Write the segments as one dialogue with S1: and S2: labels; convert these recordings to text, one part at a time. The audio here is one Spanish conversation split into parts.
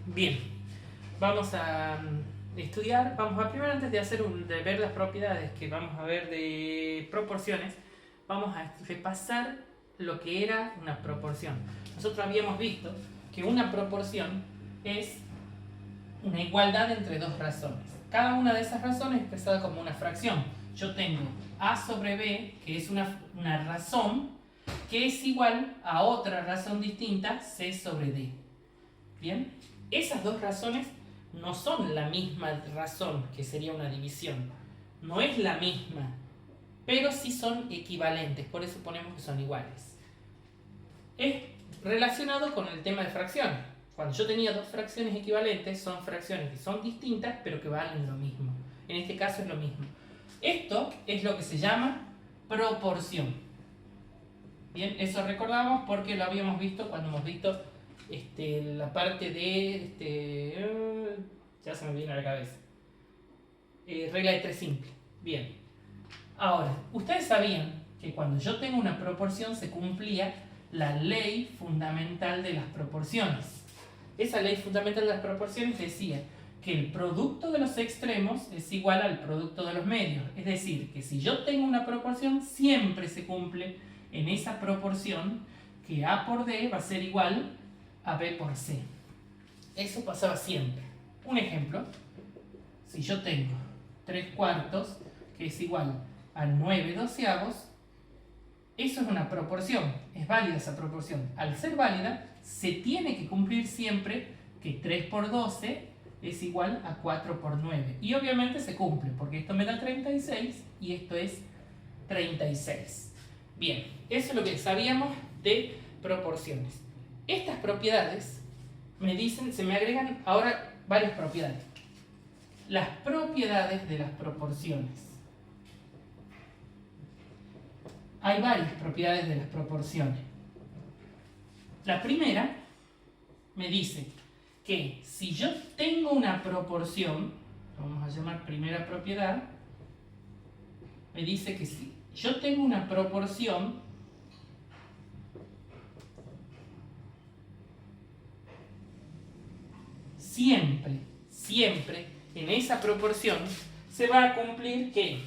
S1: Bien, vamos a estudiar, primero antes de ver las propiedades que vamos a ver de proporciones, vamos a repasar lo que era una proporción. Nosotros habíamos visto que una proporción es una igualdad entre dos razones. Cada una de esas razones es expresada como una fracción. Yo tengo a sobre b, que es una razón, que es igual a otra razón distinta, c sobre d. ¿Bien? Esas dos razones no son la misma razón, que sería una división. No es la misma, pero sí son equivalentes, por eso ponemos que son iguales. Es relacionado con el tema de fracciones. Cuando yo tenía dos fracciones equivalentes, son fracciones que son distintas, pero que valen lo mismo. En este caso es lo mismo. Esto es lo que se llama proporción. Bien, eso recordamos porque lo habíamos visto cuando hemos visto la parte de... ya se me viene a la cabeza. Regla de tres simple. Bien. Ahora, ustedes sabían que cuando yo tengo una proporción se cumplía la ley fundamental de las proporciones. Esa ley fundamental de las proporciones decía que el producto de los extremos es igual al producto de los medios. Es decir, que si yo tengo una proporción, siempre se cumple en esa proporción que A por D va a ser igual a B por C. Eso pasaba siempre. Un ejemplo, si yo tengo 3/4, que es igual a 9/12, eso es una proporción, es válida esa proporción. Al ser válida, se tiene que cumplir siempre que 3 por 12 es igual a 4 por 9. Y obviamente se cumple, porque esto me da 36 y esto es 36. Bien, eso es lo que sabíamos de proporciones. Estas propiedades me dicen, se me agregan ahora varias propiedades. Las propiedades de las proporciones. Hay varias propiedades de las proporciones. La primera me dice que si yo tengo una proporción, vamos a llamar primera propiedad, me dice que si yo tengo una proporción siempre en esa proporción se va a cumplir que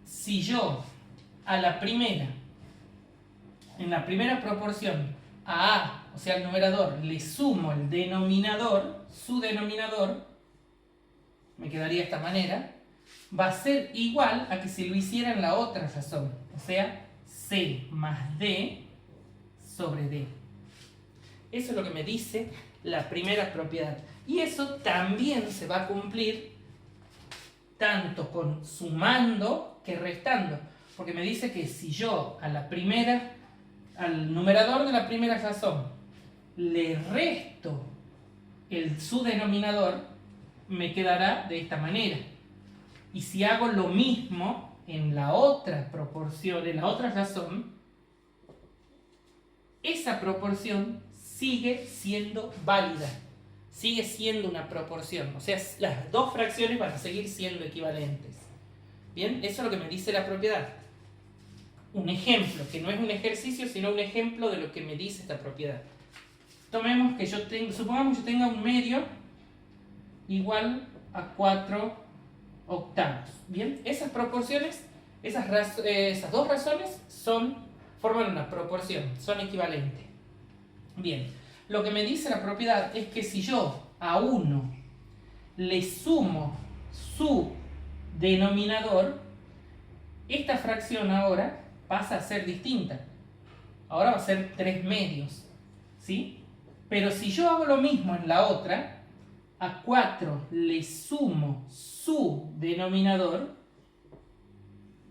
S1: si yo en la primera proporción a A, o sea al numerador, le sumo el denominador, su denominador, me quedaría de esta manera, va a ser igual a que si lo hiciera en la otra razón, o sea, C más D sobre D. Eso es lo que me dice la primera propiedad. Y eso también se va a cumplir tanto con sumando que restando. Porque me dice que si yo al numerador de la primera razón le resto su denominador, me quedará de esta manera. Y si hago lo mismo en la otra proporción, en la otra razón, esa proporción sigue siendo válida, sigue siendo una proporción, o sea, las dos fracciones van a seguir siendo equivalentes. Bien, eso es lo que me dice la propiedad. Un ejemplo, que no es un ejercicio, sino un ejemplo de lo que me dice esta propiedad. Supongamos que yo tenga un medio igual a 4/8. Bien, esas proporciones, esas dos razones forman una proporción, son equivalentes. Bien, lo que me dice la propiedad es que si yo a 1 le sumo su denominador, esta fracción ahora pasa a ser distinta. Ahora va a ser 3/2, ¿sí? Pero si yo hago lo mismo en la otra, a 4 le sumo su denominador,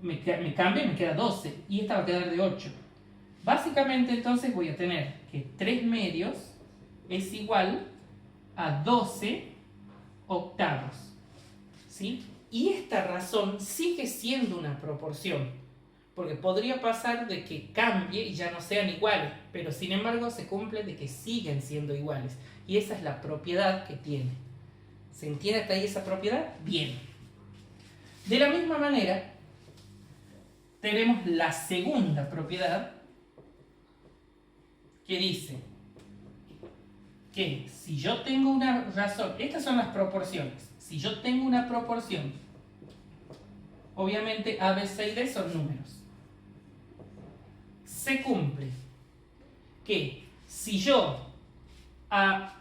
S1: me cambia y me queda 12, y esta va a quedar de 8. Básicamente entonces voy a tener que 3/2 es igual a 12/8, ¿sí? Y esta razón sigue siendo una proporción, porque podría pasar de que cambie y ya no sean iguales, pero sin embargo se cumple de que siguen siendo iguales. Y esa es la propiedad que tiene. ¿Se entiende hasta ahí esa propiedad? Bien. De la misma manera, tenemos la segunda propiedad, que dice que si yo tengo una razón, estas son las proporciones, si yo tengo una proporción, obviamente A, B, C y D son números, se cumple que si yo al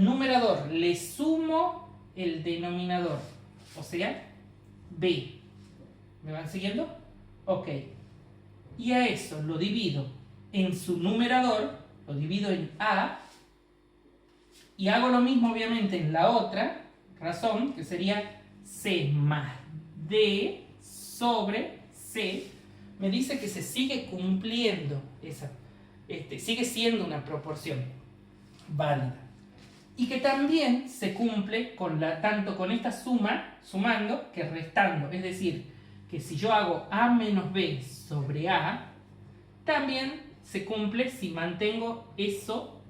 S1: numerador le sumo el denominador, o sea, B, ¿me van siguiendo? Ok, y a eso lo divido en su numerador, lo divido en A, y hago lo mismo obviamente en la otra razón, que sería C más D sobre C, me dice que se sigue cumpliendo esa, sigue siendo una proporción válida. Y que también se cumple con tanto con esta suma, sumando, que restando. Es decir, que si yo hago A menos B sobre A, también se cumple si mantengo eso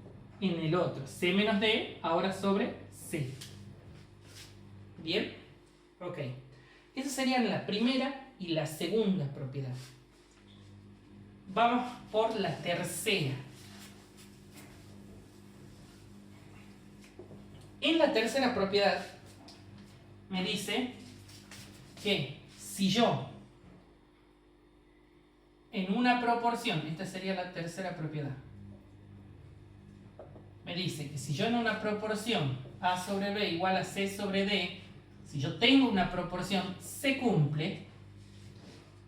S1: en el otro. C menos D ahora sobre C. ¿Bien? Ok. Esas serían la primera y la segunda propiedad. Vamos por la tercera. En la tercera propiedad me dice que si yo en una proporción, esta sería la tercera propiedad, me dice que si yo en una proporción A sobre B igual a C sobre D, si yo tengo una proporción, se cumple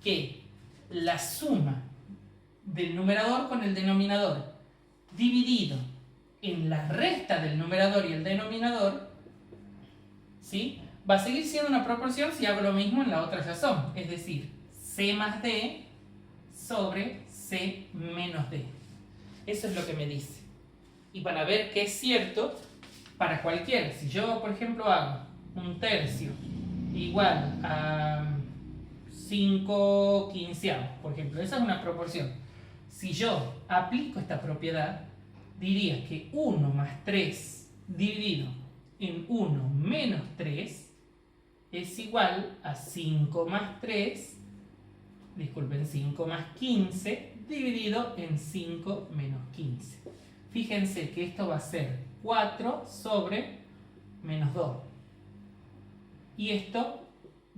S1: que la suma del numerador con el denominador dividido en la resta del numerador y el denominador, ¿sí?, va a seguir siendo una proporción si hago lo mismo en la otra razón, es decir, C más D sobre C menos D. Eso es lo que me dice. Y para ver que es cierto, para cualquiera, si yo por ejemplo hago un tercio igual a 5 quinceavos, por ejemplo, esa es una proporción. Si yo aplico esta propiedad, diría que 1 más 3 dividido en 1 menos 3 es igual a 5 más 3, disculpen, 5 más 15 dividido en 5 menos 15. Fíjense que esto va a ser 4 sobre menos 2. Y esto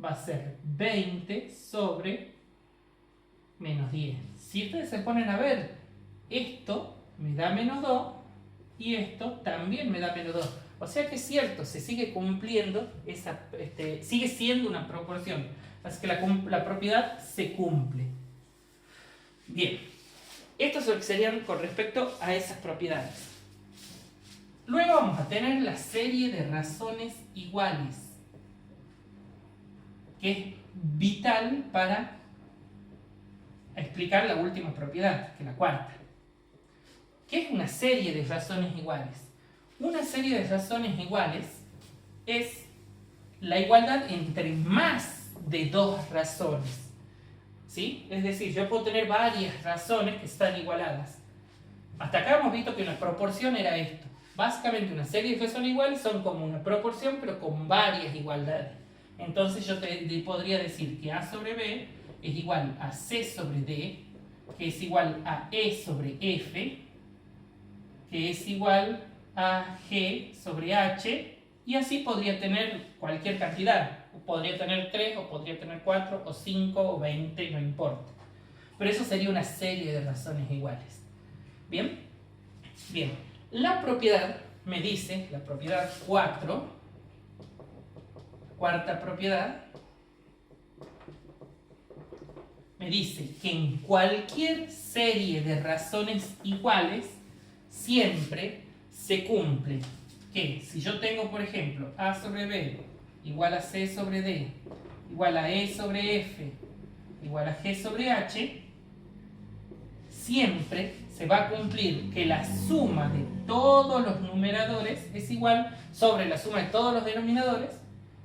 S1: va a ser 20 sobre menos 10. Si ustedes se ponen a ver, esto me da menos 2 y esto también me da menos 2. O sea que es cierto, se sigue cumpliendo, sigue siendo una proporción. Así que la propiedad se cumple. Bien, esto es lo que serían con respecto a esas propiedades. Luego vamos a tener la serie de razones iguales, que es vital para explicar la última propiedad, que es la cuarta. ¿Qué es una serie de razones iguales? Una serie de razones iguales es la igualdad entre más de dos razones, ¿sí? Es decir, yo puedo tener varias razones que están igualadas. Hasta acá hemos visto que una proporción era esto. Básicamente una serie de razones iguales son como una proporción, pero con varias igualdades. Entonces yo podría decir que A sobre B es igual a C sobre D, que es igual a E sobre F, que es igual a G sobre H, y así podría tener cualquier cantidad. Podría tener 3, o podría tener 4, o 5, o 20, no importa. Pero eso sería una serie de razones iguales. ¿Bien? Bien. La propiedad me dice, la propiedad 4, cuarta propiedad, me dice que en cualquier serie de razones iguales siempre se cumple que si yo tengo, por ejemplo, A sobre B igual a C sobre D igual a E sobre F igual a G sobre H, siempre se va a cumplir que la suma de todos los numeradores es igual sobre la suma de todos los denominadores,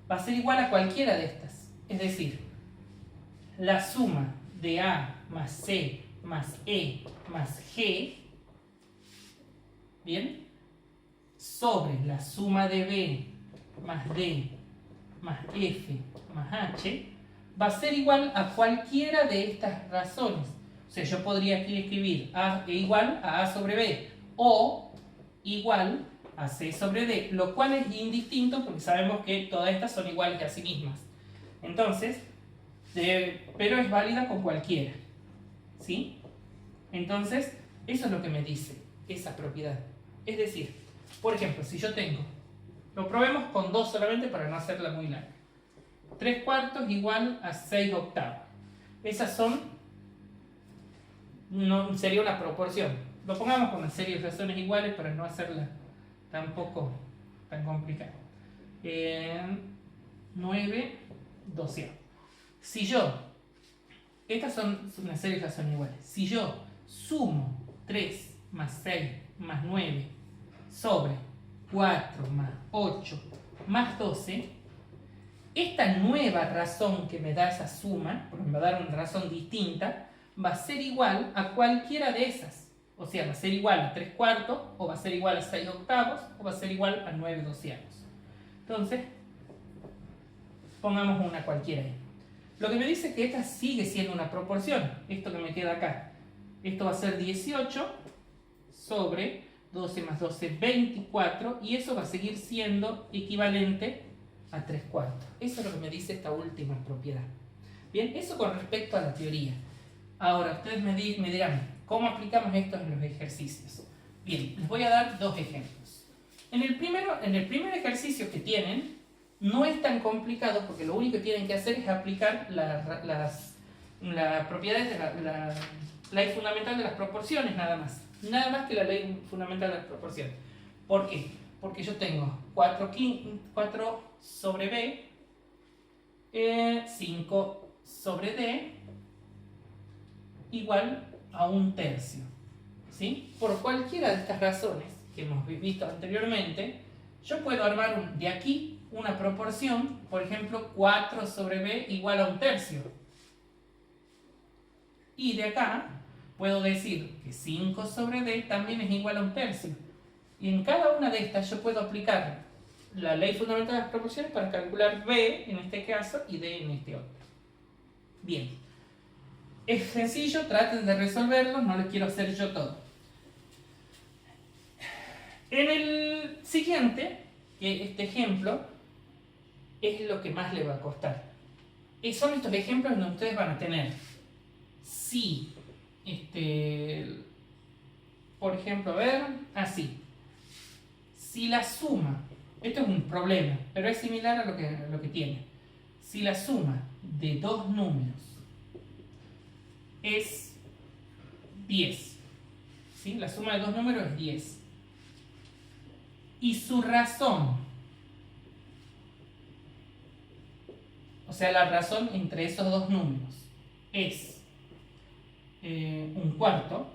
S1: va a ser igual a cualquiera de estas. Es decir, la suma de A más C más E más G, ¿bien?, sobre la suma de B más D más F más H, va a ser igual a cualquiera de estas razones, sea, yo podría aquí escribir A igual a A sobre B o igual a C sobre D, lo cual es indistinto porque sabemos que todas estas son iguales a sí mismas. Entonces, pero es válida con cualquiera. ¿Sí? Entonces, eso es lo que me dice esa propiedad. Es decir, por ejemplo, si yo tengo, lo probemos con 2 solamente para no hacerla muy larga. 3/4 igual a 6/8. Esas son, no, sería una proporción. Lo pongamos con una serie de razones iguales para no hacerla tampoco tan complicada. 9/12. Si yo, estas son una serie de razones iguales. Si yo sumo 3 más 6 más 9 sobre 4 más 8 más 12, esta nueva razón que me da esa suma, porque me va a dar una razón distinta, va a ser igual a cualquiera de esas. O sea, va a ser igual a 3/4, o va a ser igual a 6/8, o va a ser igual a 9/12. Entonces, pongamos una cualquiera ahí. Lo que me dice es que esta sigue siendo una proporción. Esto que me queda acá. Esto va a ser 18 sobre 12 más 12, 24. Y eso va a seguir siendo equivalente a 3/4. Eso es lo que me dice esta última propiedad. Bien, eso con respecto a la teoría. Ahora, ustedes me dirán, ¿cómo aplicamos esto en los ejercicios? Bien, les voy a dar 2 ejemplos. En el primer ejercicio que tienen, no es tan complicado porque lo único que tienen que hacer es aplicar las propiedades de la ley fundamental de las proporciones, nada más. Nada más que la ley fundamental de las proporciones. ¿Por qué? Porque yo tengo 4 sobre B, 5 sobre D, igual a 1/3. ¿Sí? Por cualquiera de estas razones que hemos visto anteriormente, yo puedo armar de aquí una proporción, por ejemplo, 4 sobre B igual a 1/3. Y de acá puedo decir que 5 sobre D también es igual a 1/3. Y en cada una de estas yo puedo aplicar la ley fundamental de las proporciones para calcular B en este caso y D en este otro. Bien. Es sencillo, traten de resolverlo, no lo quiero hacer yo todo. En el siguiente, que este ejemplo es lo que más le va a costar. Son estos ejemplos donde ustedes van a tener si, por ejemplo, a ver, así. Si la suma, esto es un problema, pero es similar a lo que tiene. Si la suma de dos números es 10, ¿sí? La suma de dos números es 10. Y su razón, o sea, la razón entre esos dos números es 1/4.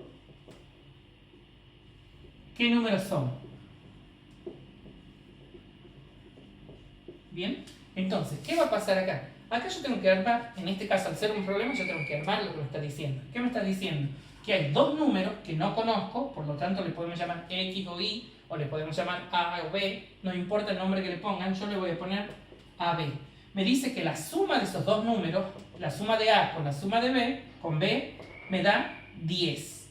S1: ¿Qué números son? Bien, entonces, ¿qué va a pasar acá? Acá yo tengo que armar, en este caso al ser un problema, yo tengo que armar lo que me está diciendo. ¿Qué me está diciendo? Que hay dos números que no conozco, por lo tanto le podemos llamar X o Y, o le podemos llamar A o B, no importa el nombre que le pongan, yo le voy a poner AB. Me dice que la suma de esos dos números, la suma de A con la suma de B, con B, me da 10.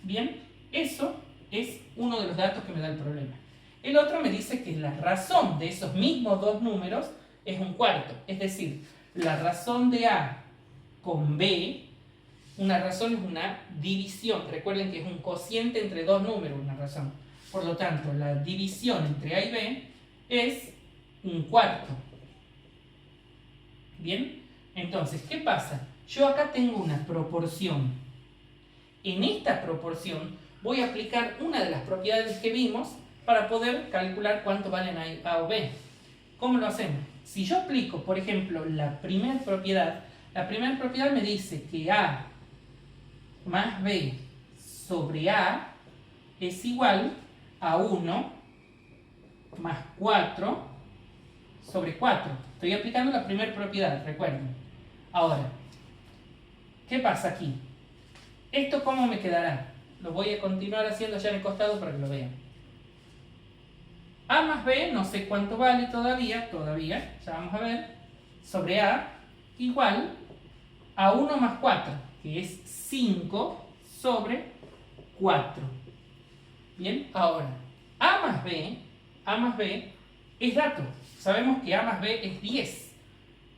S1: Bien, eso es uno de los datos que me da el problema. El otro me dice que la razón de esos mismos dos números es 1/4. Es decir, la razón de A con B, una razón es una división. Recuerden que es un cociente entre dos números, una razón. Por lo tanto, la división entre A y B es 1/4. Bien, entonces, ¿qué pasa? Yo acá tengo una proporción. En esta proporción voy a aplicar una de las propiedades que vimos para poder calcular cuánto valen A o B. ¿Cómo lo hacemos? Si yo aplico, por ejemplo, la primera propiedad me dice que A más B sobre A es igual a 1 más 4 sobre 4. Estoy aplicando la primera propiedad, recuerden. Ahora, ¿qué pasa aquí? ¿Esto cómo me quedará? Lo voy a continuar haciendo ya en el costado para que lo vean. A más B, no sé cuánto vale todavía, ya vamos a ver, sobre A, igual a 1 más 4. que es 5 sobre 4. Bien, ahora, A más B es dato. Sabemos que A más B es 10.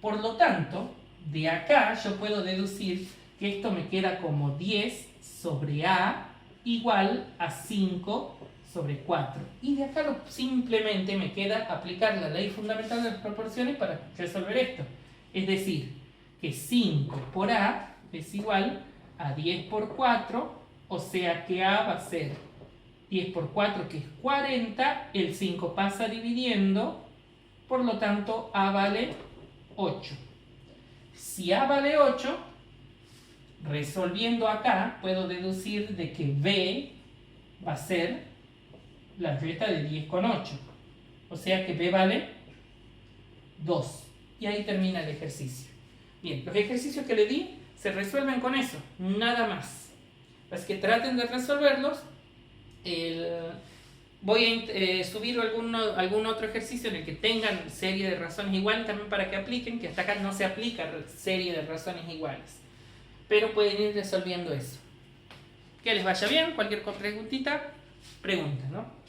S1: Por lo tanto, de acá yo puedo deducir que esto me queda como 10 sobre A igual a 5 sobre 4. Y de acá simplemente me queda aplicar la ley fundamental de las proporciones para resolver esto. Es decir, que 5 por A es igual a 10 por 4, o sea que A va a ser 10 por 4, que es 40, el 5 pasa dividiendo, por lo tanto A vale 8. Si A vale 8, resolviendo acá, puedo deducir de que B va a ser la resta de 10 con 8. O sea que B vale 2. Y ahí termina el ejercicio. Bien, los ejercicios que le di se resuelven con eso, nada más. Así que traten de resolverlos. Voy a subir algún otro ejercicio en el que tengan serie de razones iguales también para que apliquen, que hasta acá no se aplica serie de razones iguales. Pero pueden ir resolviendo eso. Que les vaya bien, cualquier preguntita, pregunten, ¿no?